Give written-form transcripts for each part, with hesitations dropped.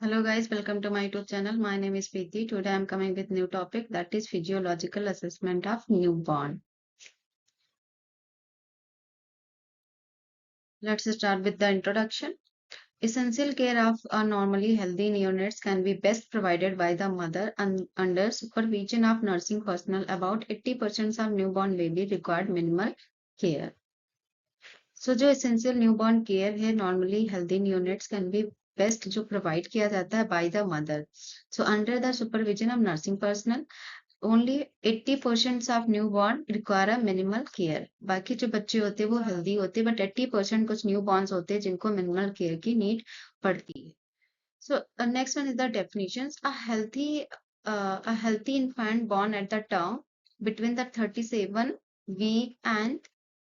Hello guys, welcome to my YouTube channel. My name is Preeti. Today I am coming with new topic, that is physiological assessment of newborn. Let's start with the introduction. Essential care of a normally healthy neonates can be best provided by the mother under supervision of nursing personnel. About 80% of newborn baby required minimal care. So जो essential newborn care है, normally healthy neonates can be best जो provide किया जाता है by the mother. So under the supervision of nursing personnel, only 80% of newborn require a minimal care. बाकी जो बच्चे होते हैं वो हेल्दी होते हैं, बट 80% कुछ न्यूबॉर्न्स होते हैं जिनको मिनिमल केयर की नीड पड़ती है. So next one is the definitions. A healthy infant born at the term between the 37 week and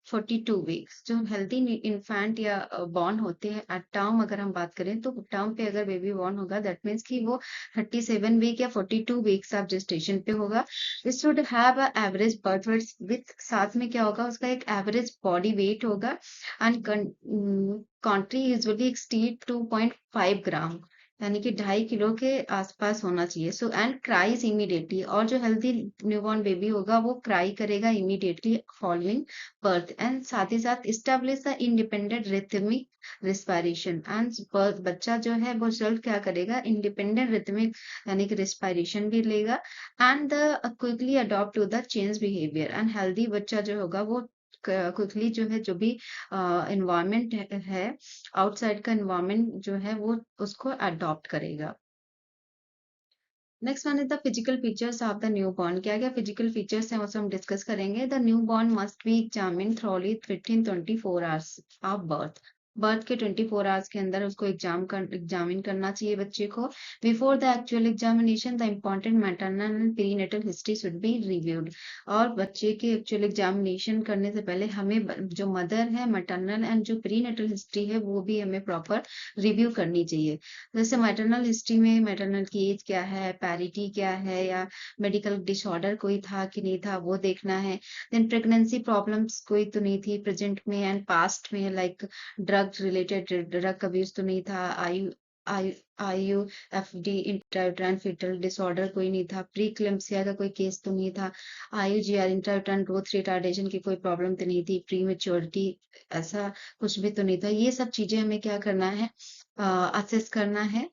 42 weeks. जो हेल्दी इन्फेंट या बॉर्न होते हैं एट टर्म, अगर हम बात करें तो टर्म पे अगर बेबी बॉर्न होगा दैट मीन्स कि वो 37 वीक या 42 वीक्स ऑफ जेस्टेशन पे होगा. It should have a average birth weight with, साथ में क्या होगा उसका एक एवरेज बॉडी वेट होगा एंड कंट्री यूजुअली एक्सीड 2.5 ग्राम, यानी कि 2.5 किलो के आसपास होना चाहिए. सो एंड क्राइज इमीडिएटली, और जो हेल्दी न्यूबॉर्न बेबी होगा वो क्राई करेगा इमीडिएटली फॉलोइंग बर्थ. एंड साथ ही साथ establish the independent rhythmic respiration. And बच्चा जो है वो जल्द क्या करेगा, इंडिपेंडेंट रिथमिक यानी कि रिस्पायरेशन भी लेगा and the quickly adopt to the change behaviour. And healthy बच्चा जो होगा वो क्विकली जो है जो भी इन्वायरमेंट है आउटसाइड का इन्वायरमेंट जो है वो उसको अडॉप्ट करेगा. Next one is the physical features of the new born. क्या क्या फिजिकल फीचर्स हैं वो हम डिस्कस करेंगे. The new born must be examine thoroughly within 24 hours of birth. Birth के 24 आवर्स के अंदर उसको एग्जामिन करना चाहिए बच्चे को. Before the actual examination the important maternal and prenatal history should be reviewed. और बच्चे के एक्चुअल एग्जामिनेशन करने से पहले हमें जो मदर है मैटरनल एंड जो प्रीनेटल हिस्ट्री है वो भी हमें प्रॉपर रिव्यू करनी चाहिए. जैसे मैटरनल हिस्ट्री में मैटरनल की एज क्या है, पैरिटी क्या है, या मेडिकल डिसऑर्डर कोई था कि नहीं था वो देखना है. देन प्रेगनेंसी प्रॉब्लम्स कोई तो नहीं थी प्रेजेंट में एंड पास्ट में, like drug related drug abuse तो नहीं था, आईयूएफडी इंट्रायूट्राइन फीटल डिसऑर्डर कोई नहीं था, प्री क्लेम्सिया का कोई केस तो नहीं था, आईयूजीआर इंट्रायूट्राइन ग्रोथ रिटार्डेशन की कोई प्रॉब्लम तो नहीं थी, प्री मेच्योरिटी ऐसा कुछ भी तो नहीं था. ये सब चीजें हमें क्या करना है, असेस करना है,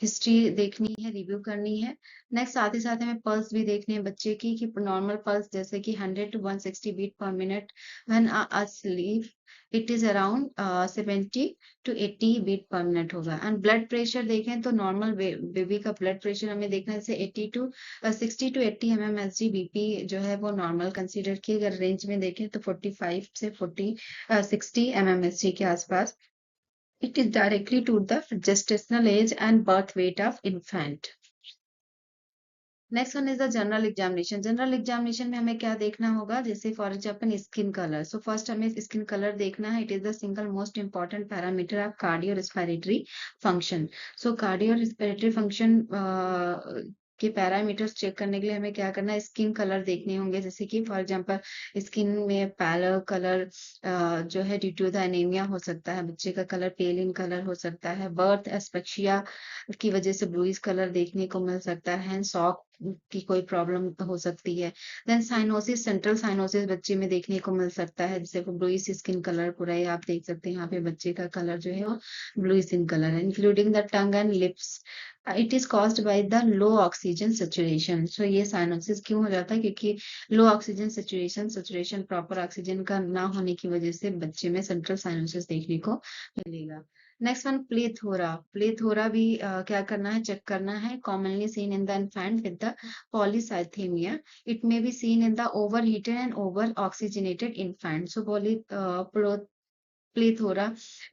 हिस्ट्री देखनी है, रिव्यू करनी है. नेक्स्ट साथ ही साथ हमें पल्स भी देखनी है बच्चे की कि नॉर्मल पल्स जैसे कि 100 to 160 beat per minute when asleep it is around 70 to 80 beat per minute होगा. एंड ब्लड प्रेशर देखें तो नॉर्मल बेबी का ब्लड प्रेशर हमें देखना है जैसे 60 to 80 mmHg बीपी जो है वो नॉर्मल कंसीडर की. अगर रेंज में देखें तो 45 से 60 mmHg के आसपास. It is directly to the gestational age and birth weight of infant. Next one is the general examination. General examination में हमें क्या देखना होगा, जैसे for example skin colour. So first हमें स्किन कलर देखना है. It is the single most important parameter of cardio respiratory function. So cardio respiratory function के पैरामीटर्स चेक करने के लिए हमें क्या करना है, स्किन कलर देखने होंगे. जैसे कि फॉर एग्जांपल स्किन में पैलर कलर जो है ड्यू टू द एनीमिया हो सकता है, बच्चे का कलर पेल इन कलर हो सकता है, बर्थ एस्पेक्सिया की वजह से ब्लूइश कलर देखने को मिल सकता है, शॉक की कोई प्रॉब्लम हो सकती है. देन साइनोसिस, सेंट्रल साइनोसिस बच्चे में देखने को मिल सकता है, जैसे ब्लूइश स्किन कलर पूरा ही आप देख सकते हैं यहाँ पे बच्चे का कलर जो है वो ब्लूइश इन कलर है, including the tongue and lips. It is caused by the low oxygen saturation. So ये साइनोसिस क्यों हो जाता है, क्योंकि low oxygen saturation proper oxygen का ना होने की वजह से बच्चे में सेंट्रल साइनोसिस देखने को मिलेगा. Next one plethora. प्लेथोरा भी क्या करना है, चेक करना है. Commonly seen in the infant with the polycythaemia. It may be seen in the overheated and over oxygenated infant. So plethora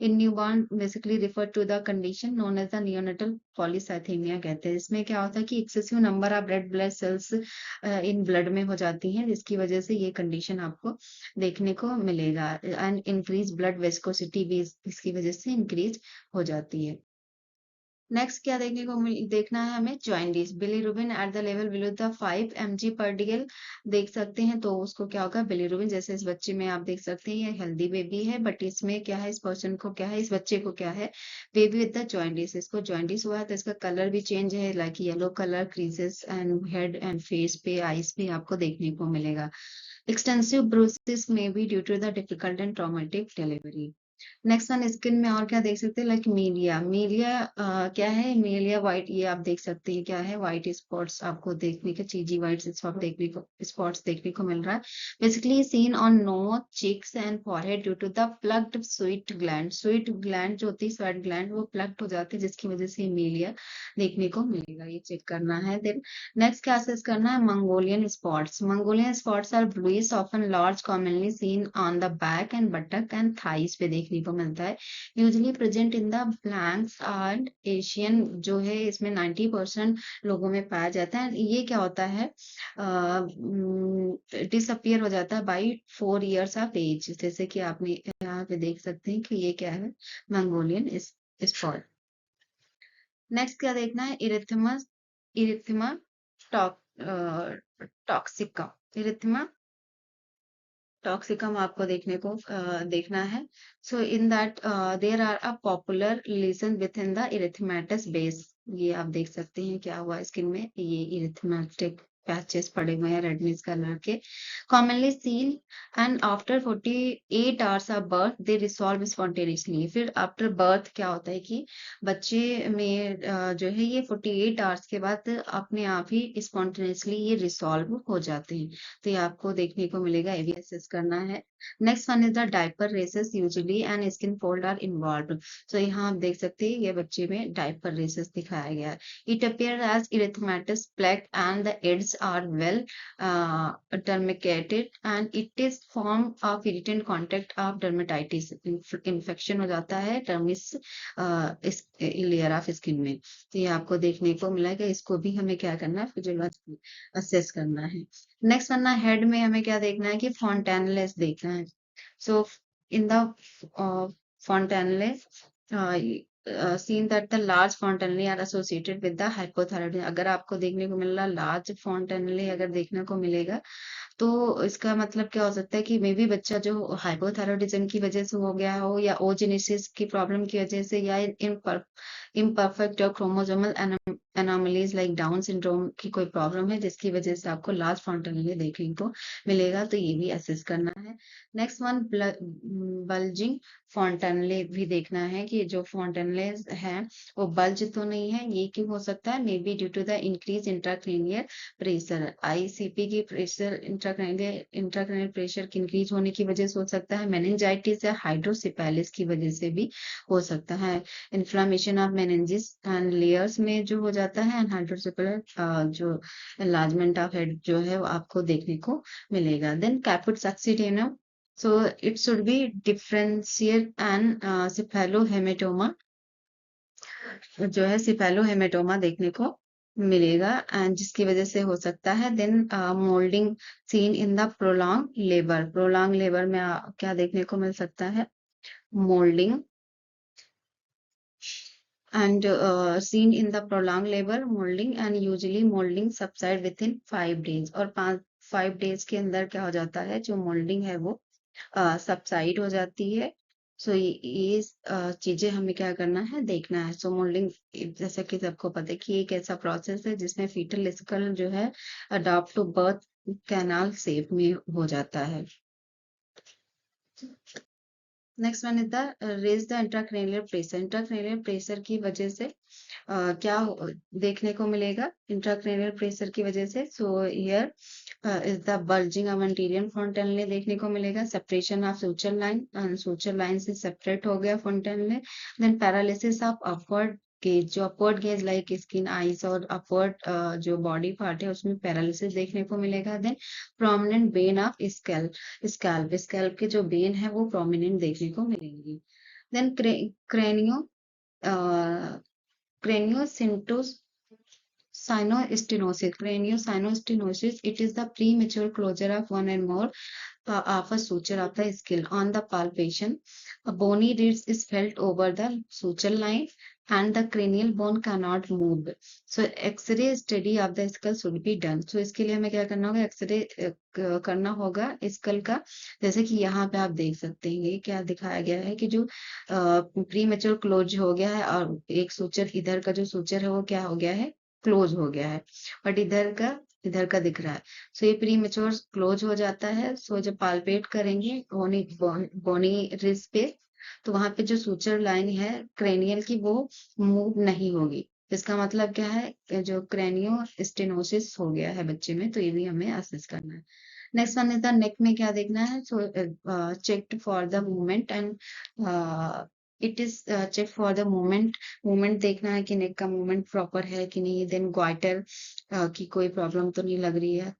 in newborn basically refer to the condition known as the neonatal polycythemia कहते हैं. इसमें क्या होता है कि excessive number of red blood cells in blood में हो जाती हैं, जिसकी वजह से ये कंडीशन आपको देखने को मिलेगा. एंड इंक्रीज ब्लड वेस्कोसिटी भी इसकी वजह से इंक्रीज हो जाती है. नेक्स्ट क्या देखना है हमें, jaundice, bilirubin at the level below the 5 mg पर डीएल देख सकते हैं, तो उसको क्या होगा, बिलीरुबिन, जैसे इस बच्चे में आप देख सकते हैं ये हेल्दी बेबी है, बट इसमें क्या है, इस पर्सन को क्या है, इस बच्चे को क्या है, बेबी विद द जॉइंडिस, इसको जॉइंडिस हुआ है, तो इसका कलर भी चेंज है, like yellow colour, creases and head and face पे, आईज पे आपको देखने को मिलेगा। Extensive bruises may be due to the difficult and traumatic delivery. Next one, skin में और क्या देख सकते हैं, लाइक मीलिया, क्या है, मीलिया व्हाइट, ये आप देख सकते हैं क्या है, व्हाइट स्पॉट्स आपको देखने के, चीजी व्हाइट स्पॉट्स देखने को मिल रहा है। Basically seen on nose, cheeks and forehead due to the plugged sweat gland जो होती है, स्वेट ग्लैंड, वो प्लग्ड हो जाती है, जिसकी वजह से मीलिया देखने को मिलेगा, ये चेक करना है। देन नेक्स्ट क्या असेस करना है, Mongolian spots are bluish, often large, commonly seen on the back and buttock and thighs पे देखने को मिलता है, usually present in the blacks and Asian, जो है इसमें 90% लोगों में पाया जाता है। ये क्या होता है, डिसअपियर हो जाता है बाई 4 years ऑफ एज, जैसे कि आपने यहाँ पे देख सकते हैं कि ये क्या है, मंगोलियन स्पॉट। नेक्स्ट क्या देखना है, इरिथमा टॉक्सिका, इरिथमा टॉक्सिकम आपको देखना है। So in that there are a papular lesion within the erythematous base, ये आप देख सकते हैं क्या हुआ स्किन में, ये इरिथमेटिक पैचेस पड़े हुए हैं रेडनेस कलर के, commonly seen and after 48 hours of birth they resolve spontaneously. फिर आफ्टर बर्थ क्या होता है कि बच्चे में जो है ये 48 आवर्स के बाद अपने आप ही स्पॉन्टेनियसली ये रिसॉल्व हो जाते हैं, तो ये आपको देखने को मिलेगा, ये भी असेस करना है। Next one is the diaper rashes usually and skin fold are involve, तो यहाँ आप देख सकते हैं ये बच्चे में डायपर रेसेस दिखाया गया है। It appear as erythematous plaque and the edges are well terminated and it is form of irritant contact of dermatitis, infection हो जाता है टर्मिस इस लेयर ऑफ स्किन में, तो ये आपको देखने को मिलेगा, इसको भी हमें क्या करना है, फिजियोलॉजी असेस करना है। नेक्स्ट वरना हेड में हमें क्या देखना है कि फॉन्टेनलेस देखना है। So in the fontanelles seen that the large fontanelle are associated with the hypothyroidism, अगर आपको देखने को मिल रहा लार्ज फॉन्टेनले अगर देखने को मिलेगा, तो इसका मतलब क्या हो सकता है कि मे बी बच्चा जो हाइपोथायरॉयडिज्म की वजह से हो गया हो, या ओजेनेसिस की प्रॉब्लम की वजह से, या इम्परफेक्ट और chromosomal anomalies like down syndrome की कोई प्रॉब्लम है, जिसकी वजह से आपको लार्ज फॉन्टेनले देखने को मिलेगा, तो ये भी असेस करना है। नेक्स्ट वन, बल्जिंग फॉन्टेनले भी देखना है कि जो फॉन्टेनले है वो बल्ज तो नहीं है, ये क्यों हो सकता है, may be due to the increase intracranial pressure, ICP की प्रेशर, इंट्राक्रेनियल प्रेशर की इंक्रीज होने की वजह से हो सकता है, मेनिंजाइटिस या हाइड्रोसिपेलिस की वजह से भी हो सकता है, inflammation of meninges and layers में जो हो जाता है, एंड हाइड्रोसिपेलिस जो एनलार्जमेंट ऑफ हेड जो है वो आपको देखने को मिलेगा। Then caput succedaneum, so it should be differentiate and cephalohematoma, जो है सिफेलोहेमेटोमा देखने को मिलेगा, एंड जिसकी वजह से हो सकता है। Then moulding seen in the prolong labour में क्या देखने को मिल सकता है, moulding and seen in the prolonged labor molding, and usually molding subside within 5 days, और 5 days के अंदर क्या हो जाता है, जो मोल्डिंग है वो सबसाइड हो जाती है। सो ये चीजें हमें क्या करना है, देखना है। सो मोल्डिंग जैसा कि सबको पता है कि एक ऐसा प्रोसेस है जिसमें फीटल स्कल जो है adopt to birth canal shape में हो जाता है। Next one is the raise the intracranial pressure की वजह से क्या देखने को मिलेगा, इंट्राक्रेनियल प्रेशर की वजह से। So here is the bulging of anterior fontanelle देखने को मिलेगा, सेपरेशन ऑफ सूचर लाइन से सेपरेट हो गया fontanelle. Then paralysis of upward gaze, जो upward gaze like skin, eyes और अपवर्ड जो बॉडी पार्ट है उसमें पैरालिसिस देखने को मिलेगा। Then prominent vein of scalp के जो बेन है वो प्रोमिनेंट देखने को मिलेंगी। Then cranio craniosynostosis Craniosynostosis. It is the premature closure of one and more of a suture of the skull. On the palpation, a bony ridge is felt over the suture line and the cranial bone cannot move. So X-ray study of the skull should be done. So इसके लिए हमें क्या करना होगा? X ray करना होगा school का। जैसे कि यहाँ पे आप देख सकते हैं, ये क्या दिखाया गया है कि जो प्री मेच्योर क्लोज हो गया है और एक सूचर, इधर का जो सूचर है वो क्या हो गया है? क्लोज हो गया है। बट इधर का दिख रहा है। सो ये प्री मेच्योर क्लोज हो जाता है। सो जब पाल्पेट करेंगे बोनी रिज पे, तो वहां पे जो सूचर लाइन है क्रेनियल की, वो मूव नहीं होगी। इसका मतलब क्या है? जो क्रेनियो स्टेनोसिस हो गया है बच्चे में, तो ये भी हमें असेस करना है। Next one is the neck में क्या देखना है? So checked for the movement and it is check for the movement देखना है कि नेक का मूवमेंट प्रॉपर है कि नहीं। देन ग्वाइटर की कोई प्रॉब्लम तो नहीं लग रही है।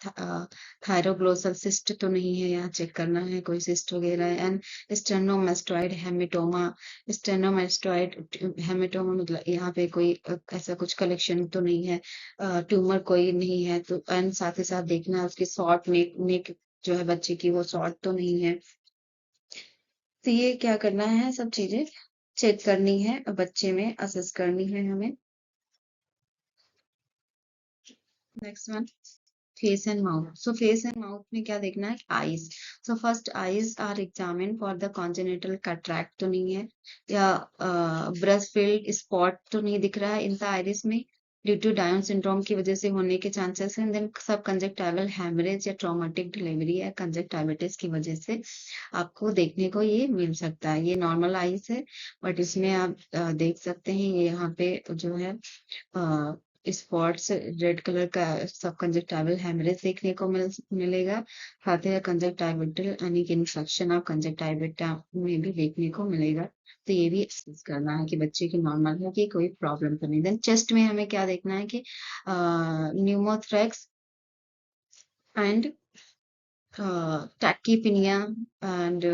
थायरोग्लोसल सिस्ट तो नहीं है, यहाँ चेक करना है कोई सिस्ट वगैरह है। एंड स्टेनोमेस्टोइड हेमेटोमा, स्टेनोमेस्टोइड हेमेटोमा मतलब यहाँ पे कोई ऐसा कुछ कलेक्शन तो नहीं है, ट्यूमर कोई नहीं है। तो एंड साथ ही साथ देखना है उसकी शॉर्ट नेक जो है बच्चे की, वो शॉर्ट तो नहीं है। तो ये क्या करना है? सब चीजें चेक करनी है, बच्चे में असेस करनी है हमें। Next one, face and mouth. So face and mouth में क्या देखना है? Eyes. So first eyes are examine for the congenital cataract तो नहीं है, या ब्रश फील्ड स्पॉट तो नहीं दिख रहा है इन द आइरिस में ड्यू टू डाउन सिंड्रोम की वजह से होने के चांसेस हैं। देन सब कंजक्टाइवल हेमरेज या ट्रॉमेटिक डिलीवरी या कंजक्टाइविटिस की वजह से आपको देखने को ये मिल सकता है। ये नॉर्मल आईज है, बट इसमें आप देख सकते हैं ये यहाँ पे जो है स्पॉट्स रेड कलर का सब कंजक्टाइवल हेमरेज देखने को मिलेगा। साथ ही कंजक्टाइविटल यानी कि इन्फेक्शन ऑफ कंजक्टाइविटा में भी देखने को मिलेगा। तो ये भी एक्सप्रेस करना है कि बच्चे की नॉर्मल है कि कोई प्रॉब्लम तो नहीं। देन चेस्ट में हमें क्या देखना है कि न्यूमोथ्रेक्स एंड टैकीपिनिया एंड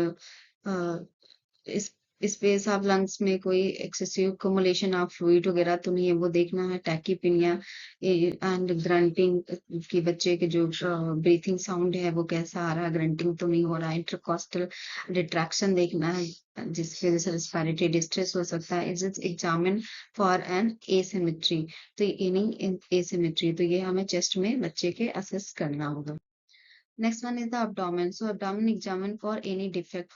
इस स्पेस ऑफ लंग्स में कोई एक्सेसिव कुमुलेशन ऑफ फ्लूइड वगैरह तो नहीं है, वो देखना है। टैकीपिनिया एंड ग्रंटिंग कि बच्चे के जो ब्रीथिंग साउंड है वो कैसा आ रहा है, ग्रंटिंग तो नहीं हो रहा है। इंटरकॉस्टल रिट्रैक्शन देखना है जिसकी वजह से रेस्पिरेटरी डिस्ट्रेस हो सकता है। Is examine for an asymmetry, तो एनी एसिमेट्री, तो ये हमें चेस्ट में बच्चे के असेस करना होगा। Next one is the abdomen. So abdomen examine for any defect.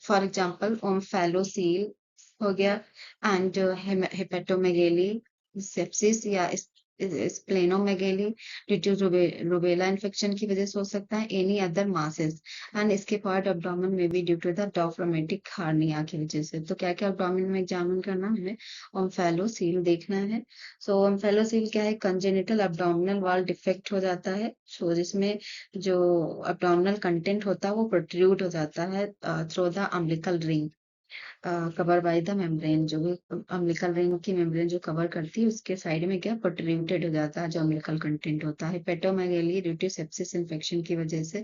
For example, omphalocele हो गया and hepatomegaly, sepsis या splenomegaly due to rubella infection की वजह से हो सकता है। एनी अदर मासेस एंड इसके पार्ट abdomen में भी due to the diaphragmatic hernia की वजह से। तो क्या क्या abdomen में एग्जामिन करना है? ओम्फेलोसील देखना है। सो ओम्फेलोसील क्या है? कंजेनिटल abdominal वॉल डिफेक्ट हो जाता है, सो जिसमें जो abdominal कंटेंट होता है वो प्रोट्रूड हो जाता है through the umbilical ring cover by the membrane. जो भी अम्बिलिकल रिंग की मेम्ब्रेन जो कवर करती है उसके साइड में क्या प्रोट्रूडेड हो जाता है जो अम्बिलिकल कंटेंट होता है। Hepatomegaly due to sepsis infection की वजह से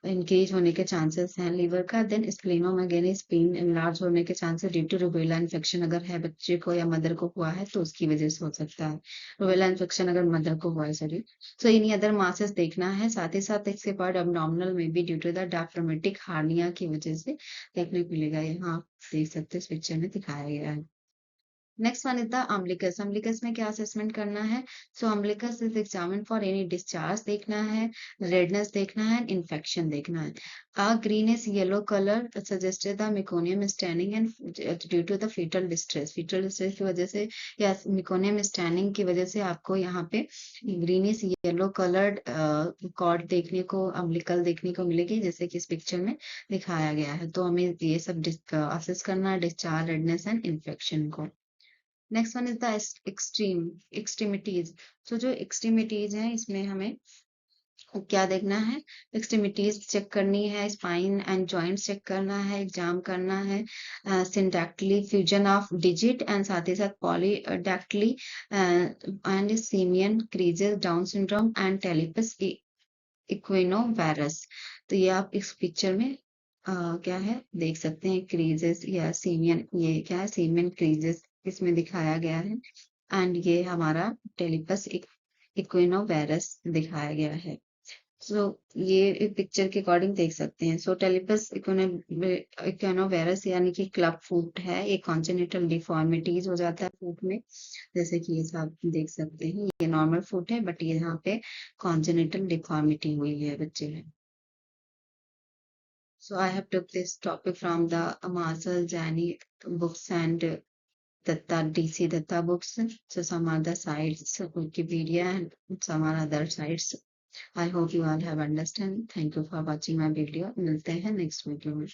इंक्रीज होने के चांसेस हैं लीवर का। देन स्प्लेनोमेगाली, स्प्लीन एनलार्ज होने के chances due to rubella infection अगर है बच्चे को या मदर को हुआ है तो उसकी वजह से हो सकता है। रूबेला इन्फेक्शन अगर मदर को हुआ है, सॉरी। सो इन्हीं अदर मासेस देखना है। साथ ही साथ इसके पार्ट abdominal में भी due to the diaphragmatic hernia की वजह से देखने को मिलेगा। यहाँ देख सकते हैं इस पिक्चर में दिखाया गया है। Next one is the umbilicus. Umbilicus में क्या असेसमेंट करना है? So umbilicus is examine for any discharge देखना है, रेडनेस देखना है, इन्फेक्शन देखना है। A greenish yellow colour suggested the meconium staining and due to the fetal distress की वजह से या मेकोनियम स्टैनिंग की वजह से आपको यहाँ पे ग्रीनिश येलो कलर्ड कॉर्ड देखने को, अम्बिलिकल देखने को मिलेगी जैसे कि इस पिक्चर में दिखाया गया है। तो हमें ये सब असेस करना है, डिस्चार्ज, रेडनेस एंड इन्फेक्शन को। Next one is the extremities. So जो एक्सट्रीमिटीज है इसमें हमें क्या देखना है? एक्सट्रीमिटीज चेक करनी है, स्पाइन एंड जॉइंट्स चेक करना है, एग्जाम करना है, syndactyly fusion of digit and साथ ही साथ polydactyly and simian creases, Down syndrome and talipes equinovarus. तो ये आप इस पिक्चर में क्या है देख सकते हैं, क्रीजेस या सीमियन, ये क्या है? सीमियन क्रीजेस इसमें दिखाया गया है एंड ये हमारा टेलिपस इक्विनोवायरस दिखाया गया है। सो ये पिक्चर के अकॉर्डिंग देख सकते हैं। सो टेलिपस इकोनोवायरस यानी कि क्लब फुट है, ये कॉन्जेनिटल डिफॉर्मिटीज हो जाता है फुट में, जैसे कि ये सब देख सकते हैं, ये नॉर्मल फुट है बट ये यहाँ पे कॉन्जेनिटल डिफॉर्मिटी हुई है बच्चे में। So I have took this topic from the Marcel Jani books and Datta DC Datta books. So some other sites, Wikipedia and some are other sites. I hope you all have understand. Thank you for watching my video. मिलते हैं next video में.